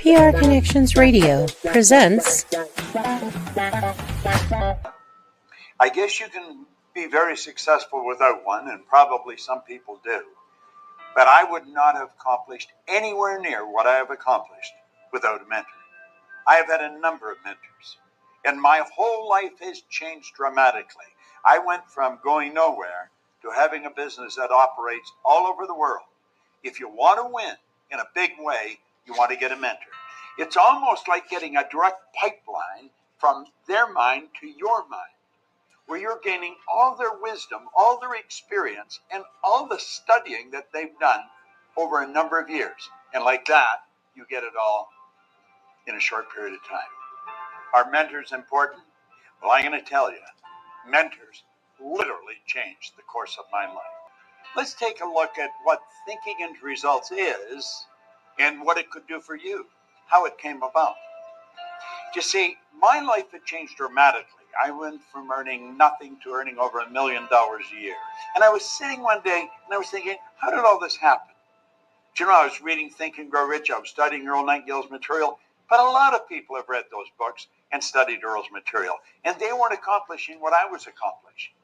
PR Connections Radio presents. I guess you can be very successful without one, and probably some people do. But I would not have accomplished anywhere near what I have accomplished without a mentor. I have had a number of mentors, and my whole life has changed dramatically. I went from going nowhere to having a business that operates all over the world. If you want to win in a big way, you want to get a mentor. It's almost like getting a direct pipeline from their mind to your mind, where you're gaining all their wisdom, all their experience, and all the studying that they've done over a number of years. And like that, you get it all in a short period of time. Are mentors important? Well, I'm going to tell you, mentors literally changed the course of my life. Let's take a look at what thinking into results is and what it could do for you, how it came about. You see, my life had changed dramatically. I went from earning nothing to earning over $1 million a year. And I was sitting one day and I was thinking, how did all this happen? Do you know, I was reading Think and Grow Rich. I was studying Earl Nightingale's material. But a lot of people have read those books and studied Earl's material. And they weren't accomplishing what I was accomplishing.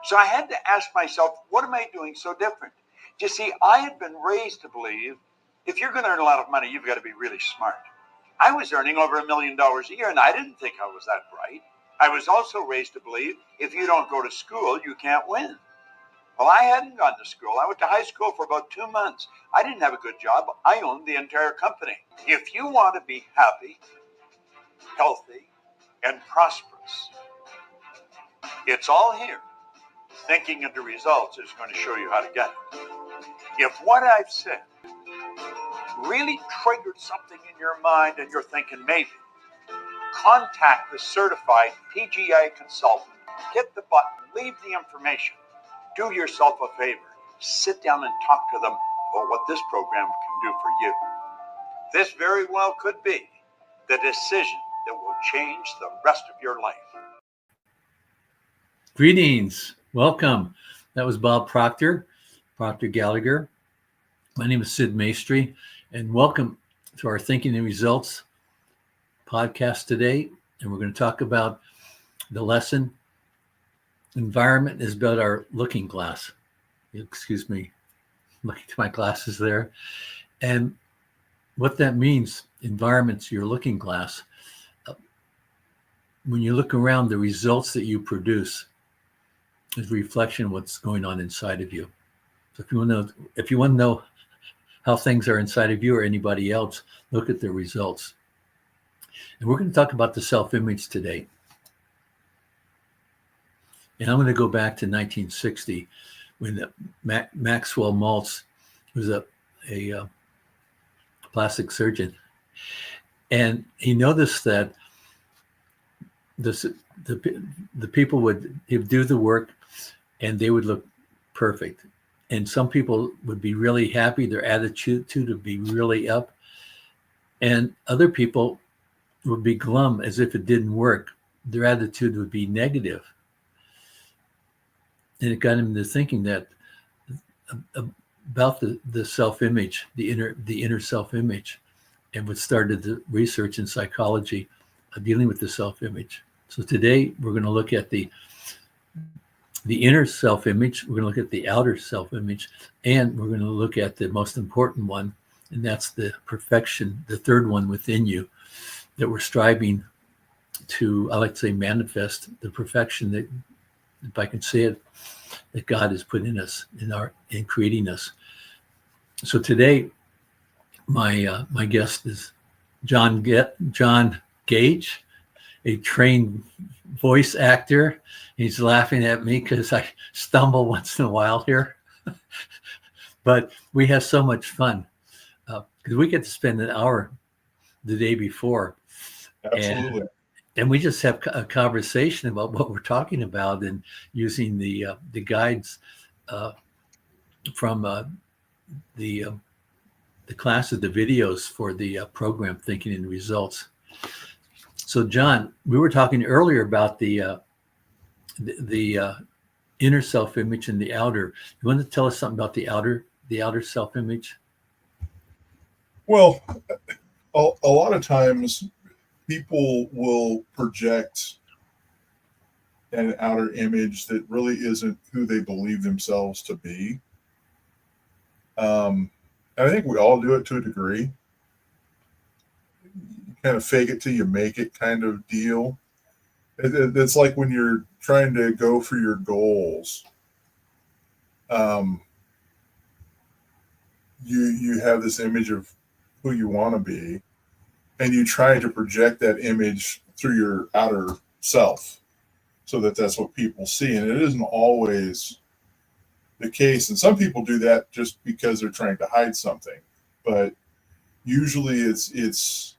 So I had to ask myself, what am I doing so different? You see, I had been raised to believe if you're going to earn a lot of money, you've got to be really smart. I was earning over $1 million a year, and I didn't think I was that bright. I was also raised to believe if you don't go to school, you can't win. Well, I hadn't gone to school. I went to high school for about 2 months. I didn't have a good job. I owned the entire company. If you want to be happy, healthy, and prosperous, it's all here. Thinking into results is going to show you how to get it. If what I've said really triggered something in your mind and you're thinking maybe, contact the certified PGI consultant. Hit the button, leave the information. Do yourself a favor. Sit down and talk to them about what this program can do for you. This very well could be the decision that will change the rest of your life. Greetings. Welcome. That was Bob Proctor Gallagher. My name is Sid Maestri, and welcome to our Thinking and Results podcast today. And we're going to talk about the lesson, environment is about our looking glass. Excuse me, looking to my glasses there. And what that means, environment's your looking glass. When you look around, the results that you produce is a reflection of what's going on inside of you. So if you want to know how things are inside of you or anybody else, look at their results. And we're going to talk about the self-image today. And I'm going to go back to 1960 when Maxwell Maltz was a plastic surgeon. And he noticed that the people would do the work and they would look perfect. And some people would be really happy, their attitude would be really up. And other people would be glum as if it didn't work. Their attitude would be negative. And it got him to thinking that about the self-image, the inner self-image, and what started the research in psychology dealing with the self-image. So today we're going to look at the inner self-image, we're going to look at the outer self-image, and we're going to look at the most important one, and that's the perfection, the third one within you that we're striving to, I like to say, manifest the perfection that, if I can say it, that God has put in us, in creating us. So today, my guest is John Gage, a trained voice actor. He's laughing at me because I stumble once in a while here. But we have so much fun because we get to spend an hour the day before. Absolutely. And we just have a conversation about what we're talking about and using the guides from the classes, the videos for the program Thinking and Results. So, John, we were talking earlier about the inner self-image and the outer. You want to tell us something about the outer self-image? Well, a lot of times people will project an outer image that really isn't who they believe themselves to be. And I think we all do it to a degree. You kind of fake it till you make it kind of deal. It's like when you're trying to go for your goals. You have this image of who you want to be, and you try to project that image through your outer self so that that's what people see. And it isn't always the case. And some people do that just because they're trying to hide something. But usually it's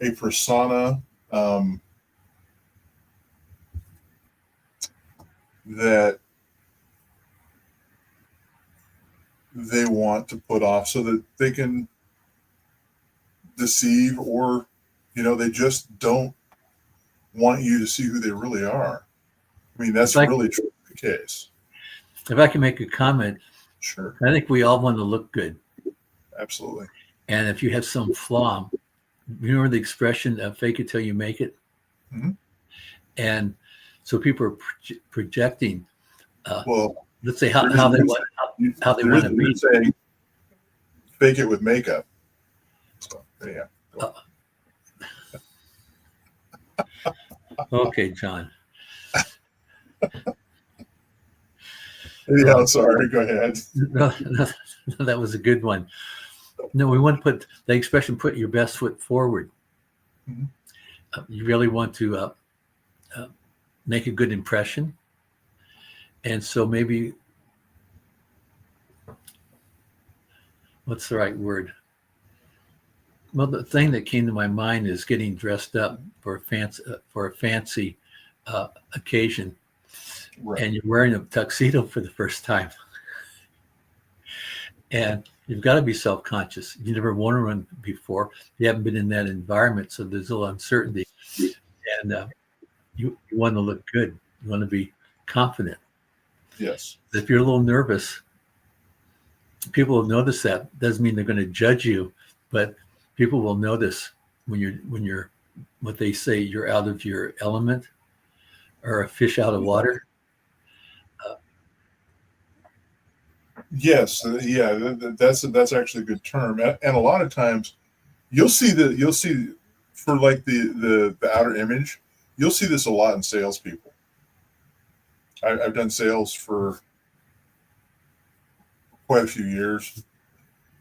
a persona that they want to put off so that they can deceive, or they just don't want you to see who they really are. I mean, that's really true the case. If I can make a comment, Sure. I think we all want to look good. Absolutely. And if you have some flaw, you remember the expression, fake it till you make it? Mm-hmm. And so people are projecting, well, let's say how they want to be. Saying, fake it with makeup. So, yeah. Okay, John. Yeah, sorry. Go ahead. No, that was a good one. No, we want to put the expression, put your best foot forward. Mm-hmm. You really want to make a good impression. And so maybe, what's the right word? Well, the thing that came to my mind is getting dressed up for a fancy occasion. Right. And you're wearing a tuxedo for the first time. And you've got to be self-conscious. You never worn one before. You haven't been in that environment, so there's a little uncertainty. And you want to look good. You want to be confident. Yes. If you're a little nervous, people will notice that. Doesn't mean they're going to judge you, but people will notice when you're what they say, you're out of your element, or a fish out of water. Yes, yeah, that's actually a good term, and a lot of times you'll see for like the outer image, you'll see this a lot in salespeople. I've done sales for quite a few years,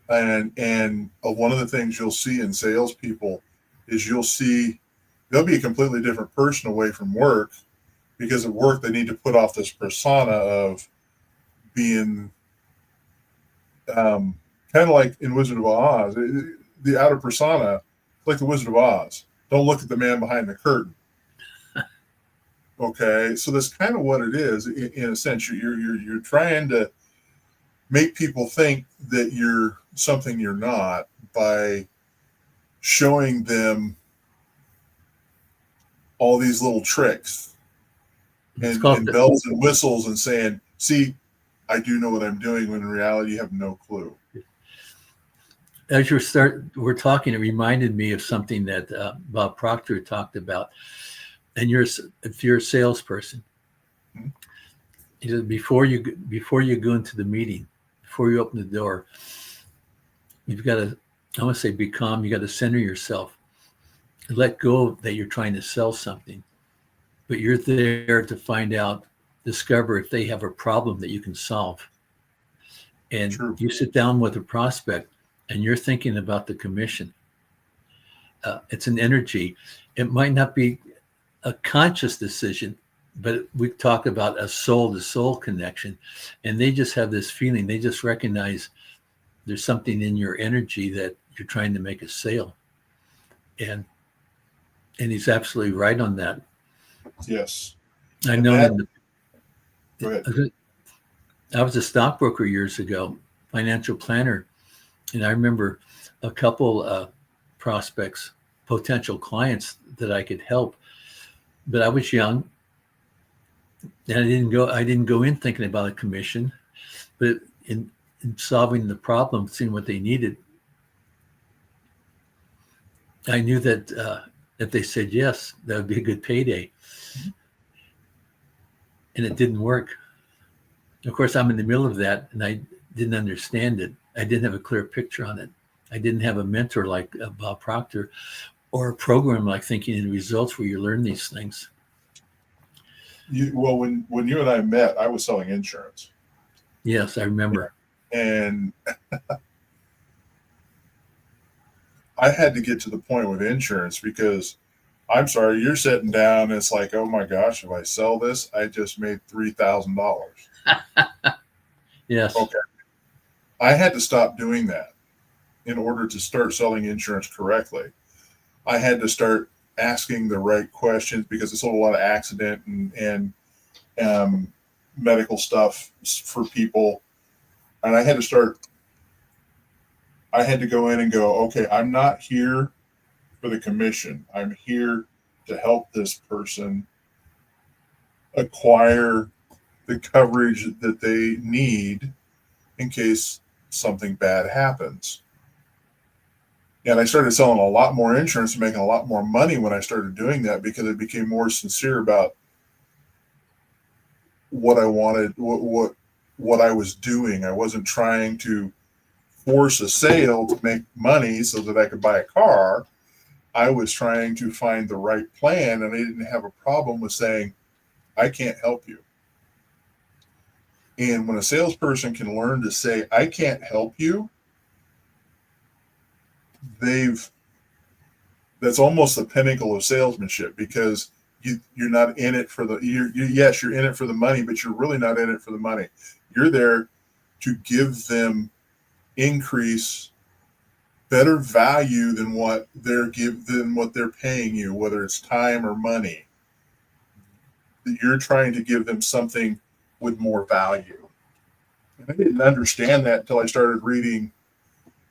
and one of the things you'll see in salespeople is they'll be a completely different person away from work, because at work they need to put off this persona of being kind of like in Wizard of Oz, the outer persona, like the Wizard of Oz. Don't look at the man behind the curtain. Okay, so that's kind of what it is in a sense. You're trying to make people think that you're something you're not by showing them all these little tricks and bells and whistles and saying, "See, I do know what I'm doing," when in reality you have no clue. As we're talking, it reminded me of something that Bob Proctor talked about. And if you're a salesperson, mm-hmm. before you go into the meeting, before you open the door, you've got to, I want to say, be calm. You got to center yourself, let go that you're trying to sell something, but you're there to discover if they have a problem that you can solve. And True. You sit down with a prospect and you're thinking about the commission. It's an energy. It might not be a conscious decision, but we talk about a soul-to-soul connection, and they just have this feeling. They just recognize there's something in your energy that you're trying to make a sale. And he's absolutely right on that. Yes. I know. Go ahead. I was a stockbroker years ago, financial planner, and I remember a couple prospects, potential clients that I could help, but I was young, and I didn't go in thinking about a commission. But in solving the problem, seeing what they needed, I knew that if they said yes, that would be a good payday. And it didn't work. Of course, I'm in the middle of that, and I didn't understand it. I didn't have a clear picture on it. I didn't have a mentor like Bob Proctor, or a program like Thinking in Results where you learn these things. Well, when you and I met, I was selling insurance. Yes, I remember. And I had to get to the point with insurance because I'm sorry, you're sitting down and it's like, oh my gosh, if I sell this, I just made $3,000. Yes. Okay. I had to stop doing that in order to start selling insurance correctly. I had to start asking the right questions because I sold a lot of accident and medical stuff for people. And I had to go in and go, okay, I'm not here for the commission. I'm here to help this person acquire the coverage that they need in case something bad happens. And I started selling a lot more insurance and making a lot more money when I started doing that because I became more sincere about what I wanted, what I was doing. I wasn't trying to force a sale to make money so that I could buy a car. I was trying to find the right plan, and I didn't have a problem with saying, I can't help you. And when a salesperson can learn to say, I can't help you, that's almost the pinnacle of salesmanship because you're not in it for yes, you're in it for the money, but you're really not in it for the money. You're there to give them increase better value than what they're paying you, whether it's time or money. You're trying to give them something with more value. And I didn't understand that until I started reading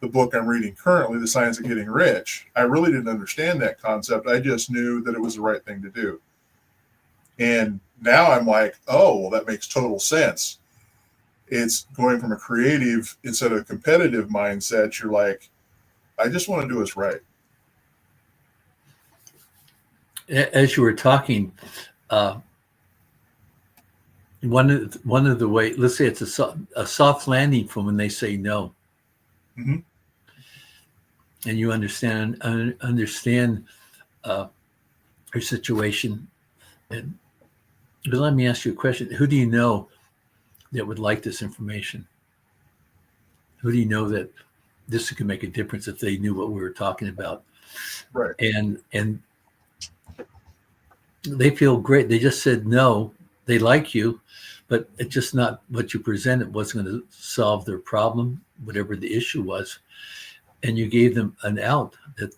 the book I'm reading currently, The Science of Getting Rich. I really didn't understand that concept. I just knew that it was the right thing to do. And now I'm like, oh, well, that makes total sense. It's going from a creative instead of a competitive mindset. You're like, I just want to do what's right. As you were talking, one of the way, let's say it's a soft landing from when they say no. Mm-hmm. And you understand your situation. But let me ask you a question. Who do you know that would like this information? Who do you know that this could make a difference if they knew what we were talking about? Right. And they feel great. They just said no. They like you, but it's just not what you presented wasn't going to solve their problem, whatever the issue was. And you gave them an out that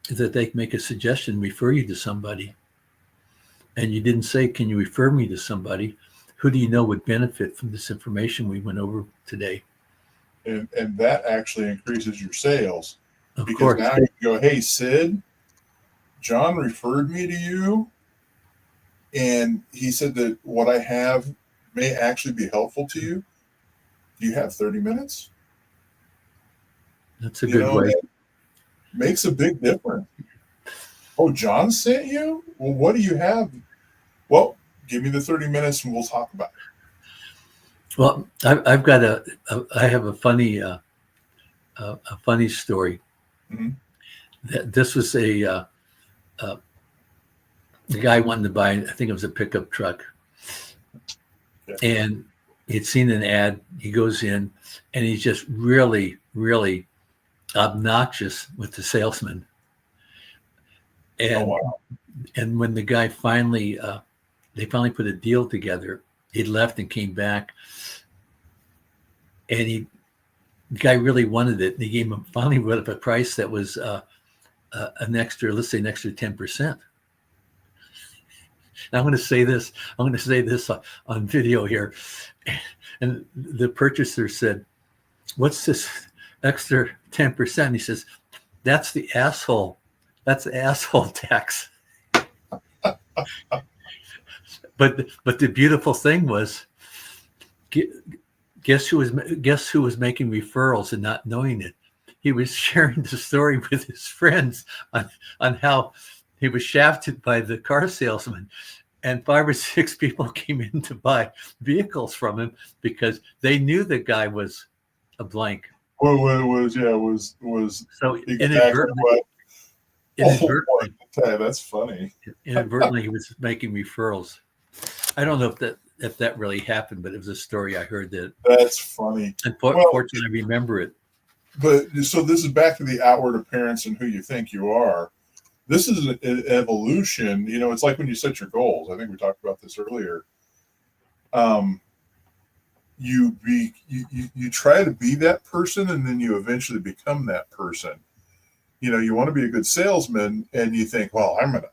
they can make a suggestion, refer you to somebody. And you didn't say, can you refer me to somebody? Who do you know would benefit from this information we went over today? And that actually increases your sales. Of because course. Now you go, hey, Sid, John referred me to you. And he said that what I have may actually be helpful to you. Do you have 30 minutes? That's a good way. Makes a big difference. Oh, John sent you? Well, what do you have? Well, give me the 30 minutes and we'll talk about it. Well, I've got I have a funny story. Mm-hmm. This was the guy wanted to buy, I think it was a pickup truck. Yeah. And he'd seen an ad. He goes in and he's just really, really obnoxious with the salesman. And, wow. And when the guy finally, they finally put a deal together, he left and came back. And the guy really wanted it. And he gave him finally went up a price that was an extra 10%. Now I'm going to say this on video here. And the purchaser said, what's this extra 10%? He says, that's the asshole tax. But the beautiful thing was, guess who was making referrals and not knowing it? He was sharing the story with his friends on how he was shafted by the car salesman, and 5 or 6 people came in to buy vehicles from him because they knew the guy was a blank. Well, was So exactly what. inadvertently, That's funny. inadvertently, he was making referrals. I don't know if that really happened, but it was a story I heard that. That's funny. And Well, fortunately, I remember it. But so this is back to the outward appearance and who you think you are. This is an evolution. You know, it's like when you set your goals. I think we talked about this earlier. You try to be that person, and then you eventually become that person. You know, you want to be a good salesman, and you think, well, I'm going to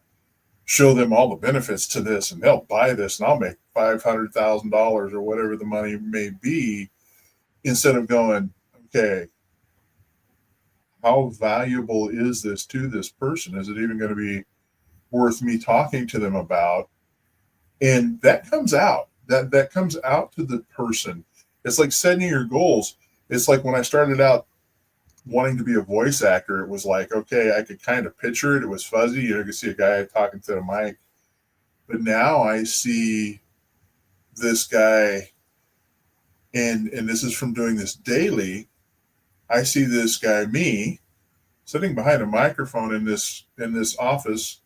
show them all the benefits to this, and they'll buy this, and I'll make $500,000 or whatever the money may be, instead of going, okay, how valuable is this to this person? Is it even going to be worth me talking to them about? And that comes out. That comes out to the person. It's like setting your goals. It's like when I started out wanting to be a voice actor, it was like, okay, I could kind of picture it. It was fuzzy. You know, you could see a guy talking to the mic. But now I see this guy, and this is from doing this daily. I see this guy, me, sitting behind a microphone in this office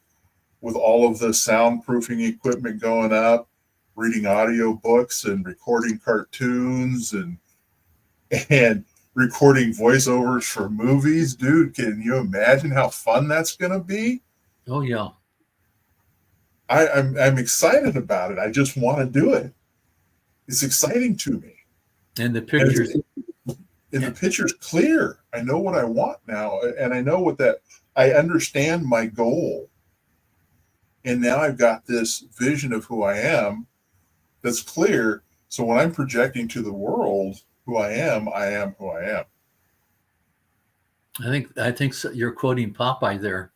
with all of the soundproofing equipment going up, reading audio books and recording cartoons and recording voiceovers for movies. Dude, can you imagine how fun that's going to be? Oh yeah. I'm excited about it. I just want to do it. It's exciting to me. And the pictures. And the picture's clear. I know what I want now, and I know I understand my goal. And now I've got this vision of who I am that's clear. So when I'm projecting to the world who I am who I am. I think so. You're quoting Popeye there.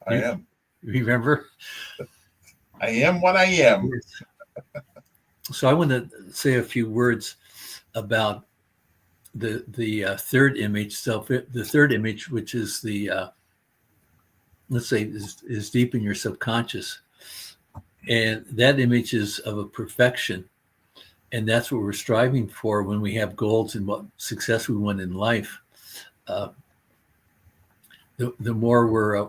I am. Remember? I am what I am. So I want to say a few words about the third image, the third image, which is the let's say is deep in your subconscious, and that image is of a perfection, and that's what we're striving for when we have goals and what success we want in life. The more we're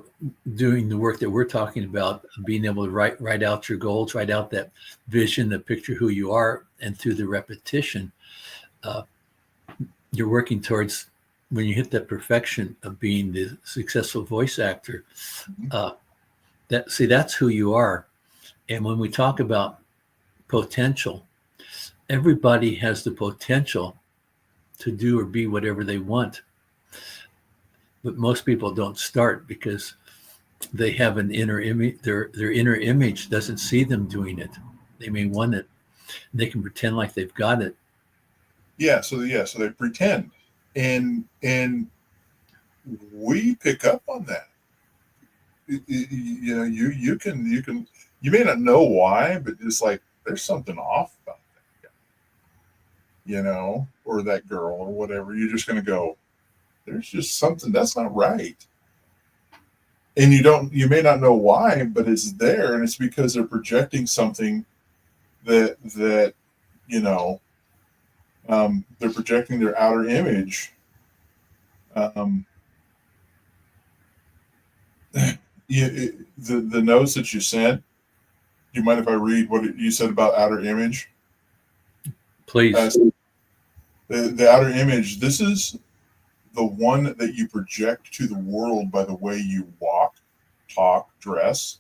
doing the work that we're talking about, being able to write out your goals, write out that vision, the picture who you are, and through the repetition, you're working towards when you hit that perfection of being the successful voice actor. That's who you are. And when we talk about potential, everybody has the potential to do or be whatever they want. But most people don't start because they have an inner image. Their inner image doesn't see them doing it. They may want it. They can pretend like they've got it. So they pretend, and we pick up on that. You know, you may not know why, but it's like there's something off about that guy, you know, or that girl or whatever. You're just going to go, there's just something that's not right. And you may not know why, but it's there, and it's because they're projecting something that you know, they're projecting their outer image. The notes that you sent, do you mind if I read what you said about outer image? Please. The outer image, this is the one that you project to the world by the way you walk, talk, dress,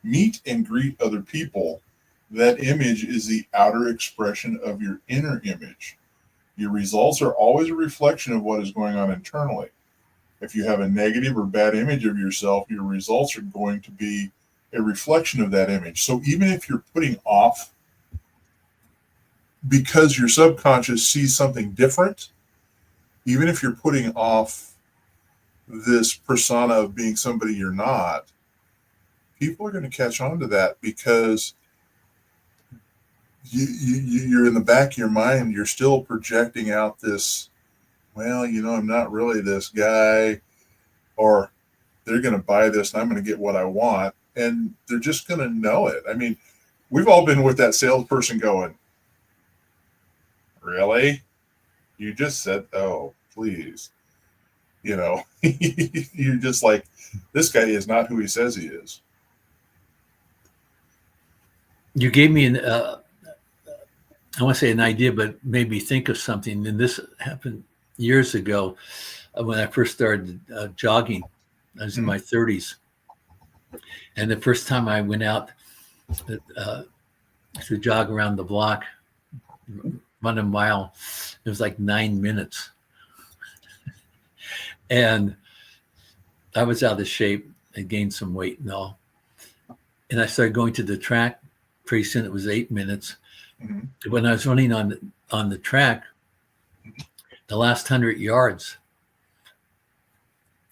meet, and greet other people. That image is the outer expression of your inner image. Your results are always a reflection of what is going on internally. If you have a negative or bad image of yourself, your results are going to be a reflection of that image. So even if you're putting off because your subconscious sees something different, even if you're putting off this persona of being somebody you're not, people are going to catch on to that because you're in the back of your mind, you're still projecting out this, well, I'm not really this guy, or they're going to buy this and I'm going to get what I want. And they're just going to know it. I mean, we've all been with that salesperson going, really? You just said, oh, please. You're just like, this guy is not who he says he is. You gave me I want to say an idea, but made me think of something. And this happened years ago when I first started jogging. I was in my 30s. And the first time I went out to jog around the block, run a mile, it was like 9 minutes. And I was out of shape. I gained some weight and all. And I started going to the track. Pretty soon it was 8 minutes. Mm-hmm. When I was running on the track, the last 100 yards,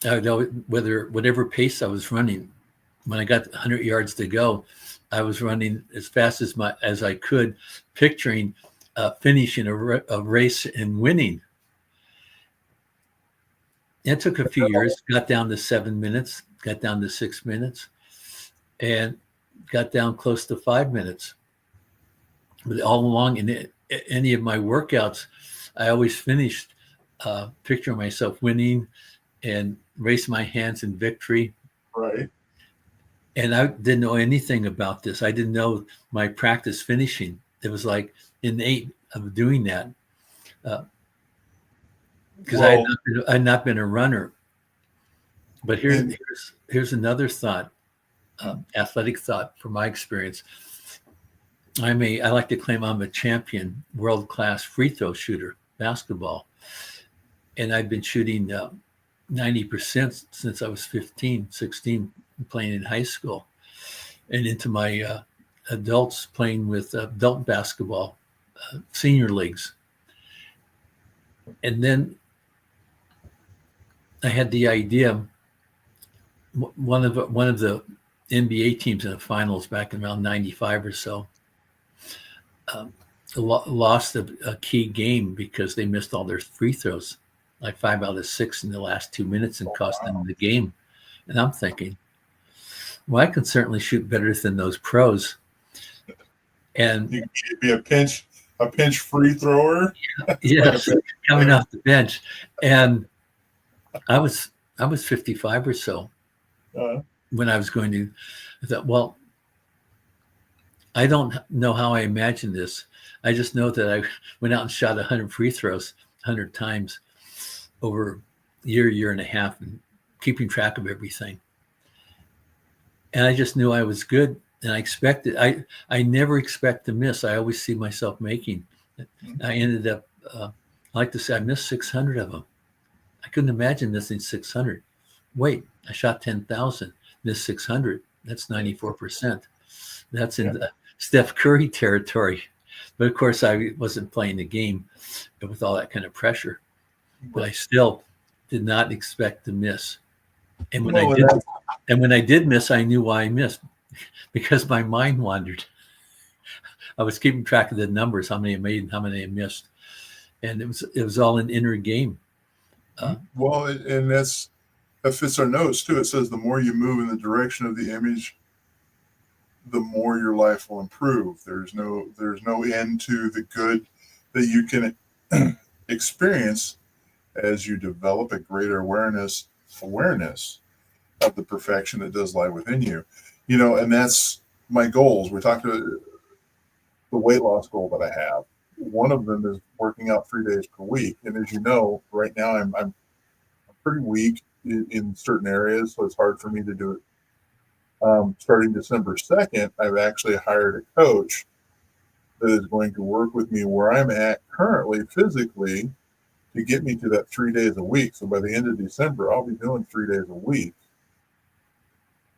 whatever pace I was running, when I got 100 yards to go, I was running as fast as I could, picturing finishing a race and winning. It took a few years, got down to 7 minutes, got down to 6 minutes, and got down close to 5 minutes. But all along in any of my workouts, I always finished picturing myself winning and raise my hands in victory. Right. And I didn't know anything about this. I didn't know my practice finishing. It was like innate of doing that. Because I had not been a runner. But here's another thought, athletic thought from my experience. I like to claim I'm a champion, world-class free throw shooter, basketball. And I've been shooting 90% since I was 15, 16, playing in high school, and into my adults playing with adult basketball, senior leagues. And then I had the idea, one of the NBA teams in the finals back in around 95 or so, lost a key game because they missed all their free throws, like 5 out of 6 in the last 2 minutes, and cost them the game. And I'm thinking, well, I can certainly shoot better than those pros. And you could be a pinch free thrower. Yes, coming off the bench. And I was 55 or so when I was going to. I thought, well, I don't know how I imagined this. I just know that I went out and shot 100 free throws 100 times over a year and a half, and keeping track of everything. And I just knew I was good, and I expected. I never expect to miss. I always see myself making. I ended up, I like to say, I missed 600 of them. I couldn't imagine missing 600. Wait, I shot 10,000, missed 600. That's 94%. That's in the Steph Curry territory. But of course, I wasn't playing the game with all that kind of pressure. But I still did not expect to miss. And when I did miss, I knew why I missed, because my mind wandered. I was keeping track of the numbers, how many I made and how many I missed, and it was all an inner game. And that fits our notes too. It says the more you move in the direction of the image, the more your life will improve. There's no end to the good that you can experience as you develop a greater awareness of the perfection that does lie within you. And that's my goals. We talked about the weight loss goal that I have. One of them is working out 3 days per week. And as you know, right now I'm pretty weak in certain areas, so it's hard for me to do it. Starting December 2nd, I've actually hired a coach that is going to work with me where I'm at currently physically to get me to that 3 days a week. So by the end of December, I'll be doing 3 days a week.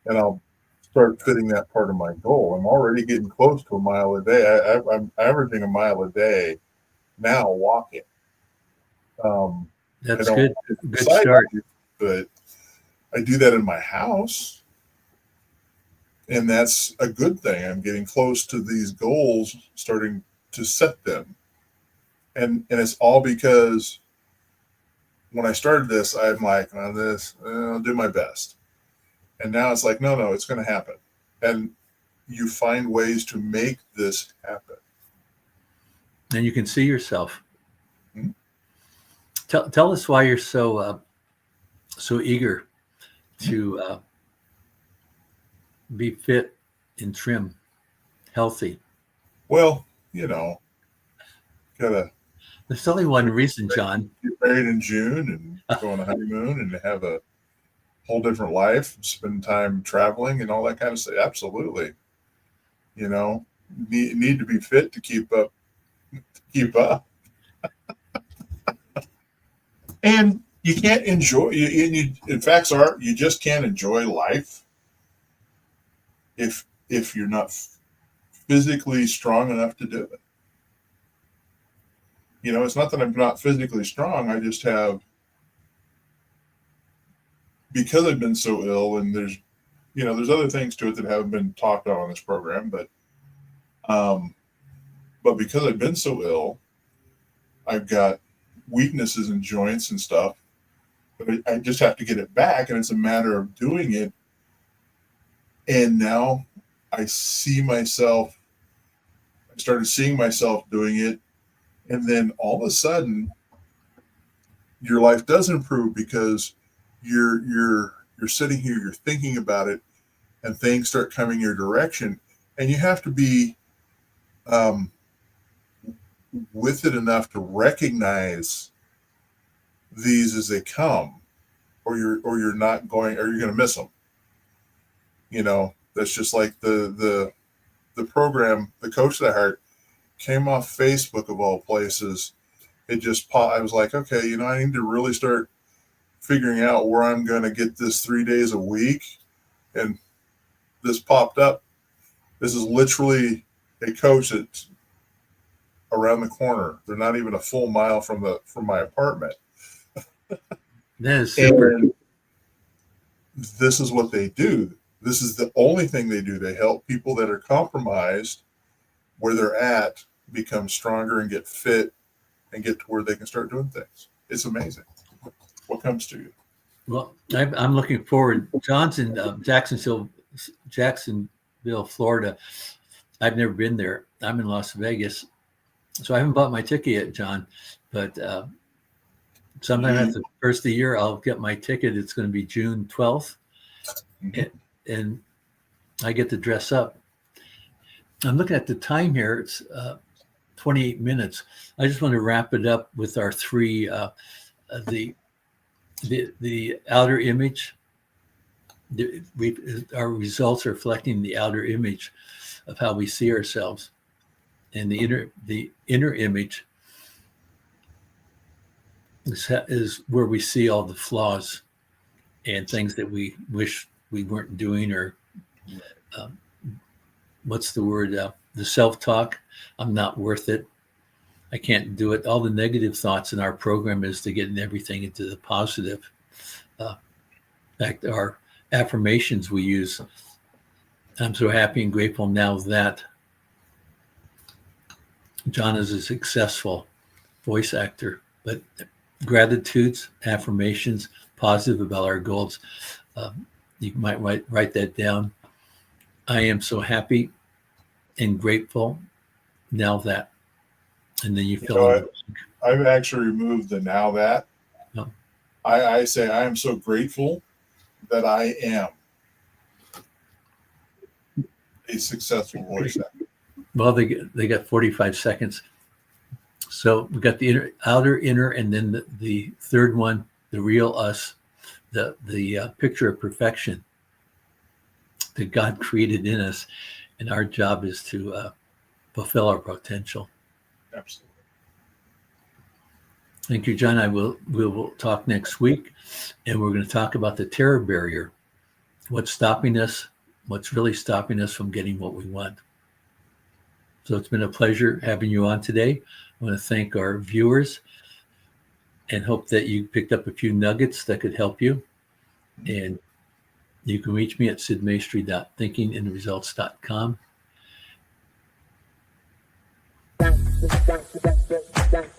And I'll start fitting that part of my goal. I'm already getting close to a mile a day. I'm averaging a mile a day now walking. That's good. Good start. But I do that in my house. And that's a good thing. I'm getting close to these goals, starting to set them. And it's all because when I started this, I'm like, I'll do my best. And now it's like, no, it's going to happen. And you find ways to make this happen. And you can see yourself. Hmm? Tell us why you're so eager to be fit and trim, healthy. Well, gotta There's only one reason, John. get married in June and go on a honeymoon and have a whole different life, spend time traveling and all that kind of stuff. Absolutely. Need to be fit to keep up. And you can't enjoy, in facts are, you just can't enjoy life if you're not physically strong enough to do it. It's not that I'm not physically strong. I just have, because I've been so ill, and there's other things to it that haven't been talked about on this program, but because I've been so ill, I've got weaknesses in joints and stuff, but I just have to get it back, and it's a matter of doing it. And now I started seeing myself doing it, and then all of a sudden your life does improve because you're sitting here, you're thinking about it, and things start coming your direction, and you have to be with it enough to recognize these as they come, or you're not going, or you're going to miss them. That's just like the program, the Coach That Heart, came off Facebook of all places. It just I was like, okay, I need to really start figuring out where I'm going to get this 3 days a week. And this popped up. This is literally a coach that's around the corner. They're not even a full mile from my apartment. That is super. And this is what they do. This is the only thing they do. They help people that are compromised where they're at become stronger and get fit and get to where they can start doing things. It's amazing what comes to you. Well, I'm looking forward. John's in Jacksonville, Florida. I've never been there. I'm in Las Vegas, so I haven't bought my ticket yet, John. But sometime at the first of the year, I'll get my ticket. It's going to be June 12th, and I get to dress up. I'm looking at the time here. It's 28 minutes. I just want to wrap it up with our three, the outer image. Our results are reflecting the outer image of how we see ourselves, and the inner image is where we see all the flaws and things that we wish we weren't doing, or what's the word? The self-talk. I'm not worth it. I can't do it. All the negative thoughts in our program is to get everything into the positive. In fact, our affirmations we use. I'm so happy and grateful now that John is a successful voice actor, but gratitudes, affirmations, positive about our goals. You might write that down. I am so happy and grateful now that, and then you fill in. I've actually removed the now that. No. I say I am so grateful that I am a successful voice actor. Well, they got 45 seconds. So we got the outer, inner, and then the third one, the real us, the picture of perfection that God created in us, and our job is to fulfill our potential. Absolutely. Thank you, John. We will talk next week, and we're going to talk about the terror barrier. What's stopping us? What's really stopping us from getting what we want? So it's been a pleasure having you on today. I want to thank our viewers and hope that you picked up a few nuggets that could help you. And You can reach me at sidmaestri.thinkingandresults.com.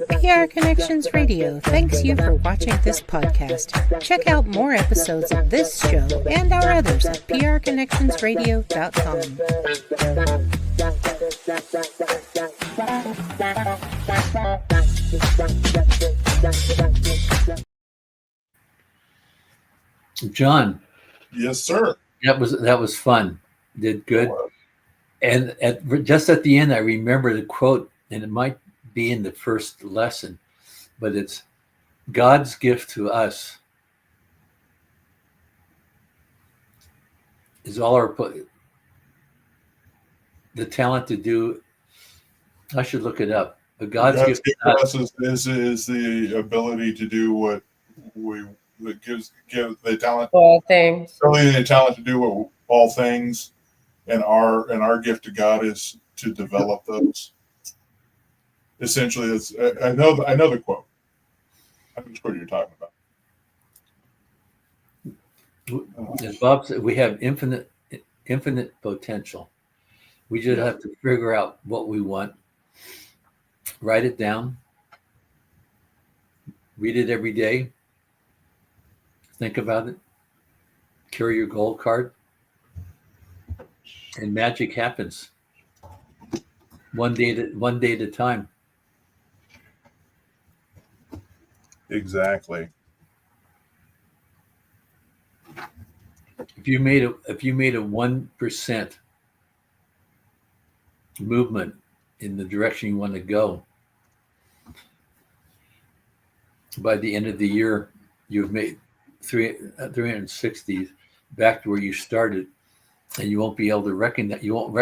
PR Connections Radio thanks you for watching this podcast. Check out more episodes of this show and our others at prconnectionsradio.com. John, Yes, sir. that was fun. Did good. And just at the end, I remember the quote, and it might be in the first lesson, but it's God's gift to us is all our the talent to do. I should look it up. But God's gift to us is the ability to do what that gives the talent, All things. ability and the talent to do what, all things, and our gift to God is to develop those. Essentially, it's I know the quote. I know what you're talking about. As Bob said, we have infinite potential. We just have to figure out what we want, write it down, read it every day, think about it, carry your goal card, and magic happens. One day at a time. Exactly. If you made a 1% movement in the direction you want to go, by the end of the year, you've made 360 back to where you started, and you won't be able to recognize. You won't recognize